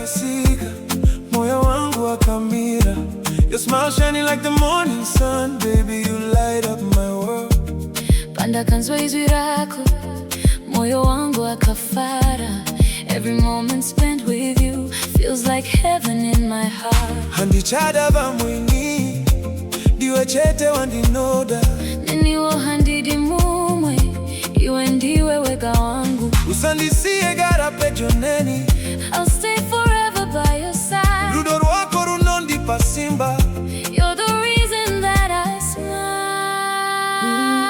masika, moyo wangu wa kamira. Your smile shining like the morning sun, baby, you light up my world. Panda kanzwa izwi rako, moyo wangu wa kafara. Every moment spent with you feels like heaven in my heart. Handichada vamwini, Ndiwe Wandinoda. Neniwo handidi mumwe, iwe ndiwe wega wangu. Usandisiye garape joneni, I'll stay forever by your side. Rudo rwako runondipa simba. You're the reason that I smile.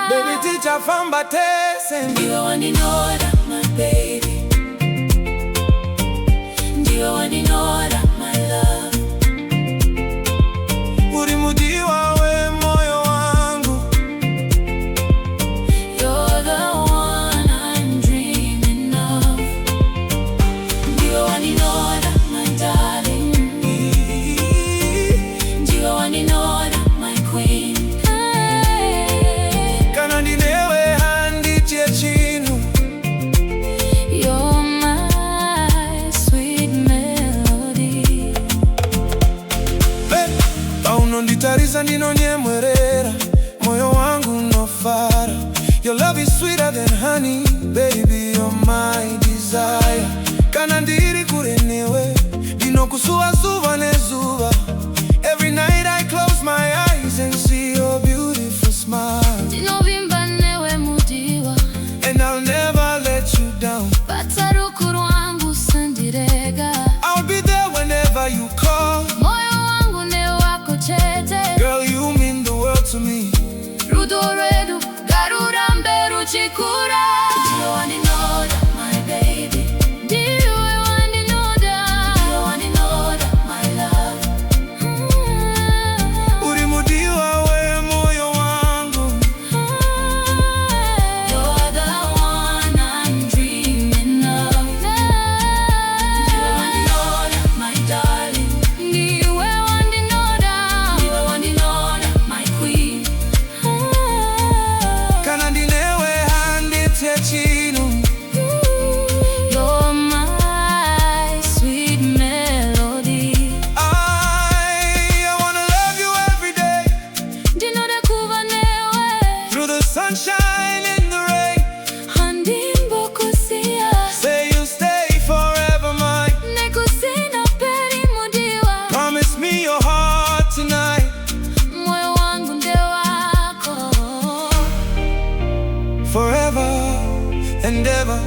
Baby teacher famba tese. Ndiwe Wandinoda, my baby. Ndiwe Wandinoda, my love. Uri mudiwa we moyo wangu. You're the one I'm dreaming of. Ndiwe Wandinoda, my darling. Ndiwe Wandinoda, my queen. Kana ndinewe handitie chinu. You're my sweet melody. Paunonditariza ndinonyemwerera, moyo wangu nofara. Your love is sweeter than honey, baby, you're my desire. Kana ndiri kure newe, ndinokusuwa zuva nezuva. Every night I close my eyes and see your beautiful smile. Ndinovimba newe mudiwa, And I'll never let you down. batarukuru wangu sandirega. I'll be there whenever you call. Moyo wangu ne wako chete. Girl, you mean the world to me. Rudo redu, garura mberu chikura. Ndiwe Wandinoda, my baby. Ndiwe Wandinoda, Ndiwe Wandinoda, my love. Uri mudiwa we moyo wangu. You're the one I'm dreaming of. Ndiwe Wandinoda, my darling. Ndiwe Wandinoda, Ndiwe Wandinoda, my queen. Kana ndinewe handitie chinu. You're my sweet melody. I wanna love you every day. Ndinoda kuva newe, Through the sunshine and the rain. handimbo kusia. Say you'll stay forever mine. Nekusina peri mudiwa, Promise me your heart tonight. moyo wangu nde wako. Forever and ever.